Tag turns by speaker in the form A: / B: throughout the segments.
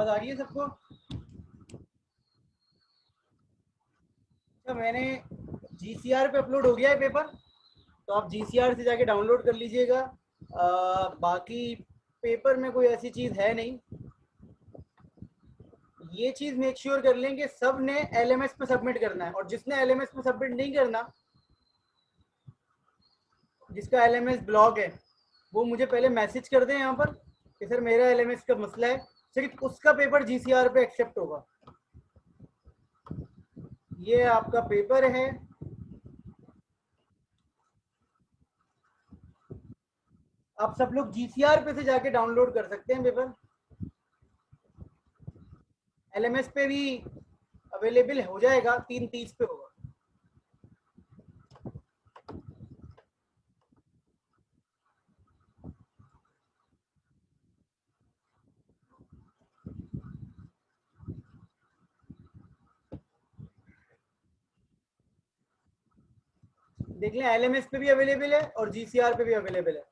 A: आवाज आ रही है सबको? अच्छा, मैंने जीसीआर पे अपलोड हो गया है पेपर, तो आप जीसीआर से जाके डाउनलोड कर लीजिएगा। बाकी पेपर में कोई ऐसी चीज़ है नहीं। ये चीज़ मेक श्योर कर लें कि सब ने एलएमएस पे सबमिट करना है, और जिसने एलएमएस पे सबमिट नहीं करना, जिसका एलएमएस ब्लॉक है, वो मुझे पहले मैसेज कर दें यहाँ पर कि सर मेरा एलएमएस का मसला है, सिर्फ उसका पेपर जीसीआर पे एक्सेप्ट होगा। ये आपका पेपर है। आप सब लोग जीसीआर पे से जाके डाउनलोड कर सकते हैं पेपर। एलएमएस पे भी अवेलेबल हो जाएगा, 3:30 पे होगा। देख लें, एलएमएस पे भी अवेलेबल है और जीसीआर पे भी अवेलेबल है।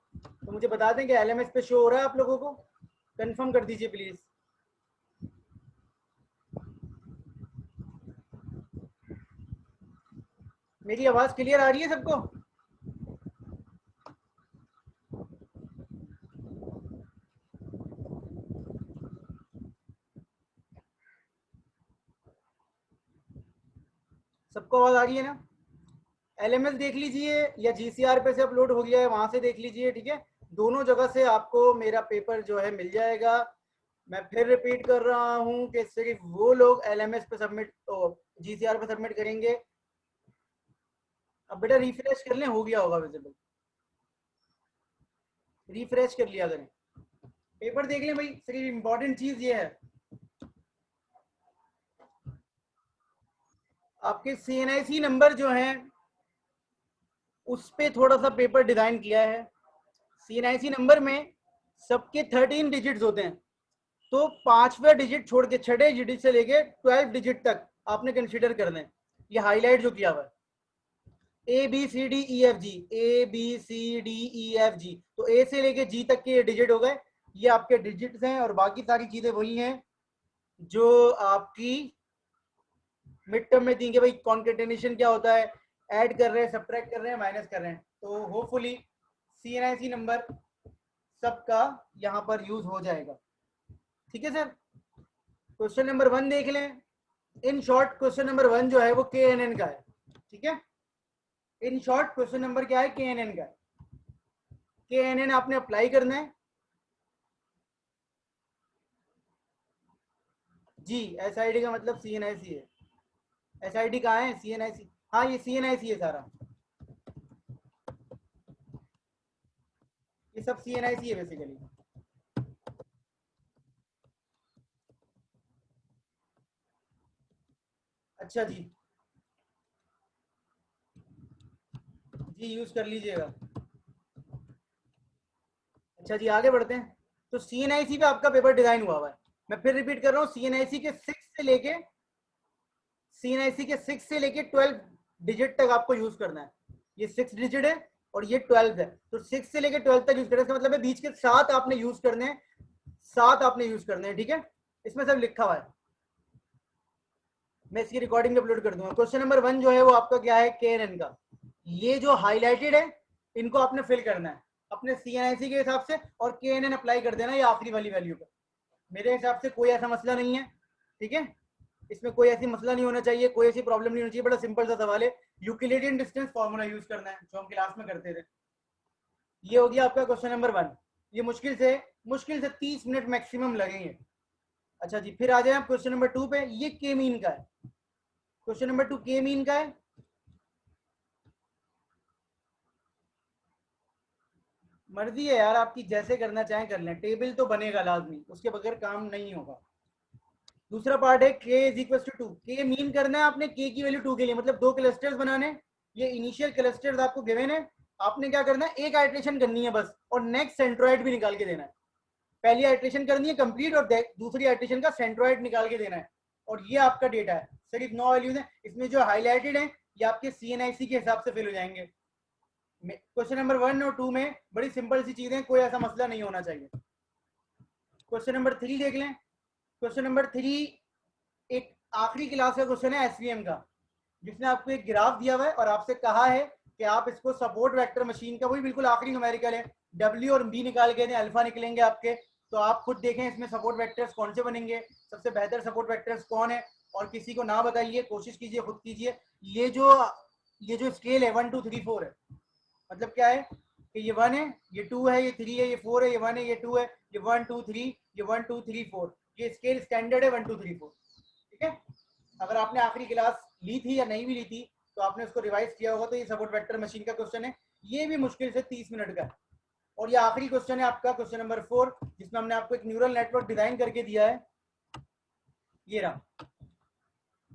A: तो मुझे बता दें कि एलएमएस पे शो हो रहा है आप लोगों को, कंफर्म कर दीजिए प्लीज़। मेरी आवाज़ क्लियर आ रही है सबको? सबको आवाज़ आ रही है ना? एलएमएस देख लीजिए, या जीसीआर पे से अपलोड हो गया है वहां से देख लीजिए, ठीक है। दोनों जगह से आपको मेरा पेपर जो है मिल जाएगा। मैं फिर रिपीट कर रहा हूँ कि सिर्फ वो लोग एलएमएस पे सबमिट, जीसीआर पे सबमिट करेंगे। अब बेटा रिफ्रेश कर लें, हो गया होगा विजिबल। रिफ्रेश कर लिया करें, पेपर देख लें भाई। सिर्फ इंपॉर्टेंट चीज ये है, आपके सीएनआईसी नंबर जो है उस पे थोड़ा सा पेपर डिजाइन किया है। सीएनआईसी नंबर में सबके 13 डिजिट्स होते हैं, तो 5वां डिजिट छोड़ के 6ठे डिजिट से लेके 12 डिजिट तक आपने कंसीडर करना है। ये हाईलाइट जो किया हुआ है, A B C D E F G, A B C D E F G, तो ए से लेके जी तक के डिजिट हो गए। ये आपके डिजिट्स हैं, और बाकी सारी चीजें वही हैं जो आपकी मिड टर्म में दी कि भाई कॉन्केटेनेशन क्या होता है, ऐड कर रहे हैं, सब्ट्रैक्ट कर रहे हैं, माइनस कर रहे हैं। तो होपफुली सीएनआईसी नंबर सबका यहाँ पर यूज हो जाएगा। ठीक है सर, क्वेश्चन नंबर 1 देख लें। इन शॉर्ट क्वेश्चन नंबर 1 जो है वो के एन एन का है, ठीक है। इन शॉर्ट क्वेश्चन नंबर क्या है, के एन एन का है। के एन एन आपने अप्लाई करना है जी। एस आई डी का मतलब सी एन आई सी है। एस आई डी कहाँ है, सी एन आई सी, हाँ ये सी एन आई सी है सारा, ये सब सी एन आई सी है बेसिकली। अच्छा जी, जी यूज कर लीजिएगा। अच्छा जी, आगे बढ़ते हैं। तो सीएनआईसी पे आपका पेपर डिजाइन हुआ हुआ है। मैं फिर रिपीट कर रहा हूँ, सीएनआईसी के 6 से लेके 12 डिजिट तक आपको यूज करना है। ये 6 डिजिट है और ये 12 है, तो 6 से लेके 12 तक यूज करना है। इसका मतलब है बीच के 7 आपने यूज करने हैं, 7 आपने यूज करने हैं, ठीक है। इसमें सब लिखा हुआ है, मैं इसकी रिकॉर्डिंग अपलोड कर दूंगा। क्वेश्चन नंबर 1 जो है वो आपका क्या है, के एन एन का। ये जो हाईलाइटेड है इनको आपने फिल करना है अपने सीएनआईसी के हिसाब से, और के एन एन अप्लाई कर देना ये आखिरी वाली वैल्यू पर। मेरे हिसाब से कोई ऐसा मसला नहीं है, ठीक है। इसमें कोई ऐसी मसला नहीं होना चाहिए, कोई ऐसी प्रॉब्लम नहीं होनी चाहिए। बड़ा सिंपल सा सवाल है, यूक्लिडियन डिस्टेंस फॉर्मूला यूज करना है जो हम क्लास में करते थे। ये हो गया आपका क्वेश्चन नंबर 1। ये मुश्किल से 30 मिनट मैक्सिमम लगेंगे। अच्छा जी, फिर आ जाए आप क्वेश्चन नंबर 2 पे। ये के मीन का है, क्वेश्चन नंबर 2 के मीन का है। मर्जी है यार आपकी, जैसे करना चाहें कर लें, टेबल तो बनेगा लाजमी, उसके बगैर काम नहीं होगा। दूसरा पार्ट है के इज इक्वल टू 2। के मीन करना है आपने, के की वैल्यू 2 के लिए, मतलब 2 क्लस्टर्स बनाने। ये इनिशियल क्लस्टर्स आपको गिवन है, आपने क्या करना है, एक आइट्रेशन करनी है बस, और नेक्स्ट सेंट्रोइड भी निकाल के देना है। पहली आइट्रेशन करनी है कंप्लीट, और दूसरी आइट्रेशन का सेंट्रोइड निकाल के देना है। और ये आपका डेटा है, सिर्फ 9 वैल्यूज है इसमें जो हाईलाइटेड है, ये आपके सीएनआईसी के हिसाब से फिल हो जाएंगे। क्वेश्चन नंबर 1 और 2 में बड़ी सिंपल सी चीजें, कोई ऐसा मसला नहीं होना चाहिए। क्वेश्चन नंबर 3 देख लें। क्वेश्चन नंबर 3 एक आखिरी क्लास का क्वेश्चन है एसवीएम का, जिसने आपको एक ग्राफ दिया हुआ है और आपसे कहा है कि आप इसको सपोर्ट वेक्टर मशीन का, वही बिल्कुल आखिरी न्यूमेरिकल है, डब्ल्यू और बी निकाल के दें, अल्फा निकलेंगे आपके, तो आप खुद देखें इसमें सपोर्ट वेक्टर्स कौन से बनेंगे, सबसे बेहतर सपोर्ट वेक्टर्स कौन है, और किसी को ना बताइए, कोशिश कीजिए, खुद कीजिए। ये जो स्केल है 1 2 3 4 है, मतलब क्या है कि ये 1 है, ये 2 है, ये 3 है, ये 4 है, ये 1 है, ये 2 है, ये 1 2 3, ये 1 2 3 4, ये स्केल स्टैंडर्ड है 1 2 3 4। ठीक है, अगर आपने आखिरी क्लास ली थी या नहीं भी ली थी तो आपने उसको रिवाइज किया होगा, तो ये सपोर्ट वेक्टर मशीन का क्वेश्चन है, ये भी मुश्किल से 30 मिनट का है। और ये आखिरी क्वेश्चन है आपका, क्वेश्चन नंबर 4, जिसमें हमने आपको एक न्यूरल नेटवर्क डिजाइन करके दिया है, ये रहा।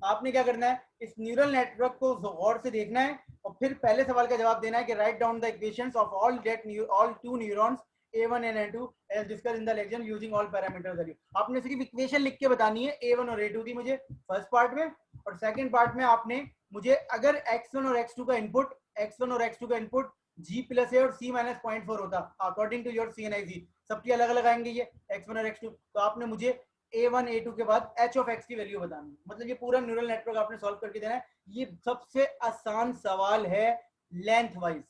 A: आपने क्या करना है, इस न्यूरल नेटवर्क को गौर से देखना है और फिर पहले सवाल का जवाब देना है कि write down the equations of all to neurons A1 and A2 as discussed in the legend using all parameters value। आपने सिर्फ इक्वेशन लिख के बतानी है A1 और A2 की मुझे फर्स्ट पार्ट में, और सेकंड पार्ट में आपने मुझे अगर X1 और X2 का इनपुट G प्लस है और C माइनस 0.4 होता अकॉर्डिंग टू योर CNIC, सबकी अलग अलग आएंगे ये X1 और X2, तो आपने मुझे A1 A2 के बाद h of x की वैल्यू बतानी है। मतलब ये पूरा न्यूरल नेटवर्क आपने सॉल्व करके देना है। ये सबसे आसान सवाल है लेंथ वाइज।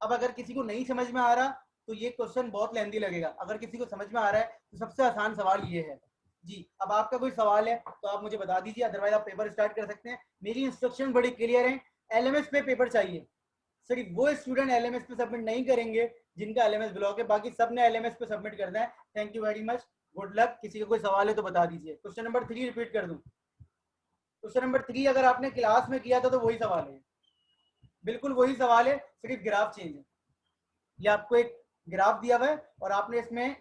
A: अब अगर किसी को नहीं समझ में आ रहा तो ये क्वेश्चन बहुत लेंथी लगेगा, अगर किसी को समझ में आ रहा है तो सबसे आसान सवाल ये है जी। अब आपका कोई सवाल है तो आप मुझे बता दीजिए, अदरवाइज आप पेपर स्टार्ट कर सकते हैं। मेरी इंस्ट्रक्शन बड़ी क्लियर है, एलएमएस पे पेपर चाहिए, सिर्फ वो स्टूडेंट एलएमएस पे सबमिट नहीं करेंगे जिनका एलएमएस ब्लॉक है, बाकी सबने एलएमएस पे सबमिट करना है। Thank you very much, good luck. किसी का कोई सवाल है तो बता दीजिए। क्वेश्चन नंबर 3 रिपीट कर दूं, क्वेश्चन नंबर 3 अगर आपने क्लास में किया था तो वही सवाल है, बिल्कुल वही सवाल है, सिर्फ ग्राफ चेंज है। ये आपको एक ग्राफ दिया हुआ है और आपने इसमें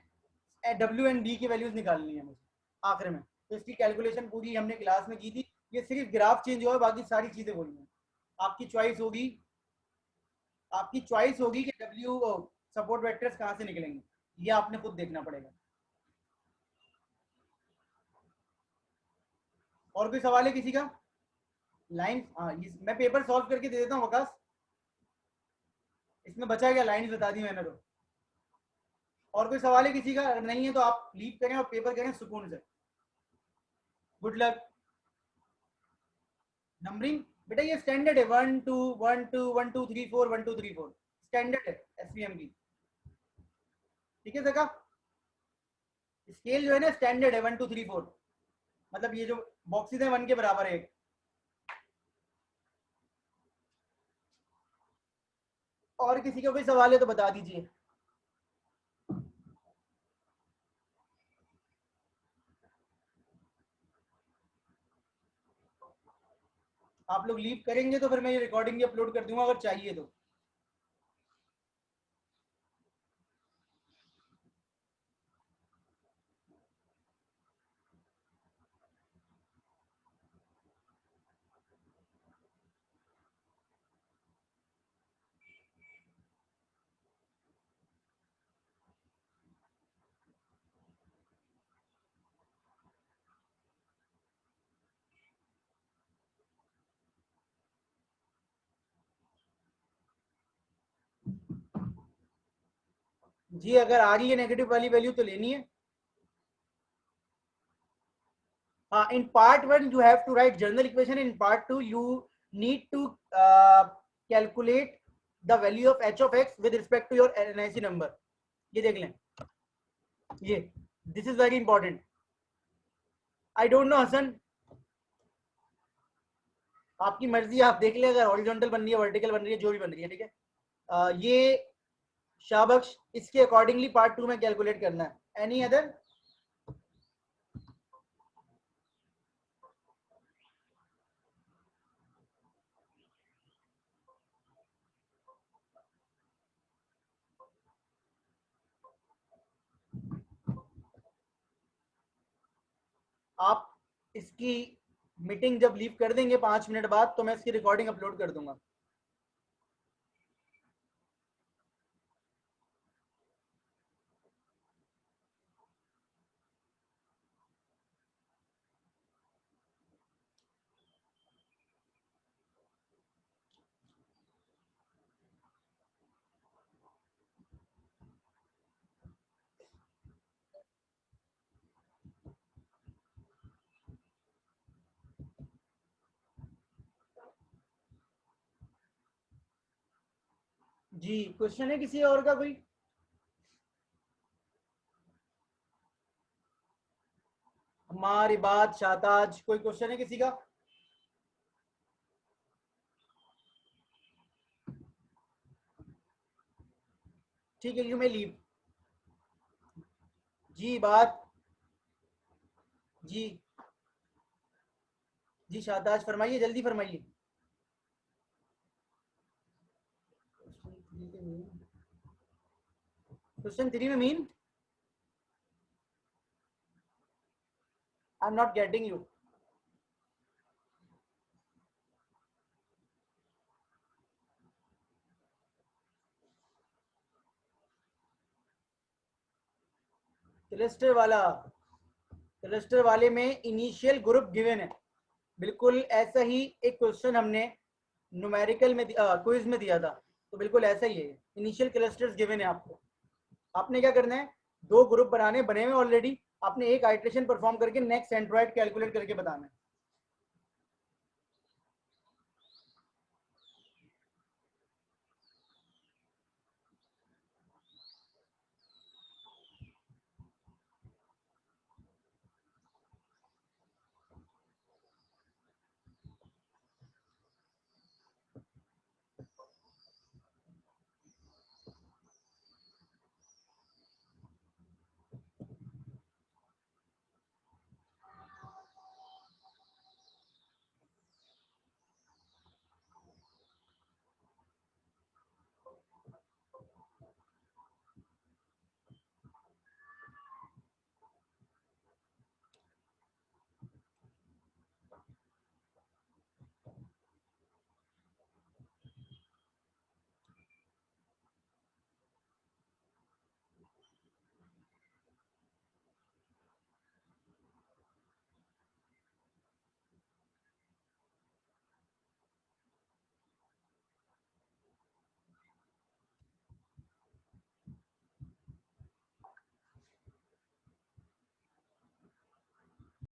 A: डब्ल्यू एंड डी की वैल्यूज निकालनी है मुझे आखिर में, तो इसकी कैलकुलेशन पूरी हमने क्लास में की थी। ये सिर्फ ग्राफ चेंज हुआ है, बाकी सारी चीजें वही हैं। आपकी चॉइस होगी, आपकी चॉइस होगी कि डब्ल्यू सपोर्ट वेक्टर्स कहाँ से निकलेंगे, ये आपने खुद देखना पड़ेगा। और कोई सवाल है किसी का? लाइन, हाँ मैं पेपर सॉल्व करके दे देता हूँ वकास, इसमें बचा क्या, लाइन बता दी मैंने तो। और कोई सवाल है किसी का? अगर नहीं है तो आप लीव करें और पेपर करें सुकून से। Good luck. नंबरिंग बेटा ये स्टैंडर्ड है, 1 2 1 2 1 2 3 4 1 2 3 4 स्टैंडर्ड है एसवीएम की। ठीक है सका, स्केल जो है ना स्टैंडर्ड है 1 2 3 4, मतलब ये जो बॉक्सेस है 1 के बराबर है। और किसी का कोई सवाल है तो बता दीजिए। आप लोग लीव करेंगे तो फिर मैं ये रिकॉर्डिंग भी अपलोड कर दूंगा अगर चाहिए तो। जी अगर आ रही है नेगेटिव वाली वैल्यू तो लेनी है। In part 1 you have to write general equation, in part 2 you need to calculate the value of h of x with respect to your NIC number। ये देख लें, ये this is very important. I don't know Hasan, आपकी मर्जी, आप देख ले, अगर हॉरिजॉन्टल बन रही है, वर्टिकल बन रही है, जो भी बन रही है, ठीक है। ये शाबक्श, इसके अकॉर्डिंगली पार्ट 2 में कैलकुलेट करना है। Any other? आप इसकी मीटिंग जब लीव कर देंगे 5 मिनट बाद तो मैं इसकी रिकॉर्डिंग अपलोड कर दूंगा। जी क्वेश्चन है किसी और का कोई? हमारी बात शाताज, कोई क्वेश्चन है किसी का? ठीक है, यू मे लीव। जी बात। जी जी शाताज फरमाइए, जल्दी फरमाइए। क्वेश्चन 3 में mean, I am not getting you. Cluster वाला, क्लस्टर वाले में इनिशियल ग्रुप गिवन है, बिल्कुल ऐसा ही एक क्वेश्चन हमने न्यूमेरिकल में क्विज में दिया था, तो बिल्कुल ऐसा ही है। इनिशियल क्लस्टर्स गिवन है आपको, आपने क्या करना है, दो ग्रुप बने हुए ऑलरेडी, आपने एक आइट्रेशन परफॉर्म करके नेक्स्ट सेंट्रोइड कैलकुलेट करके बताना है।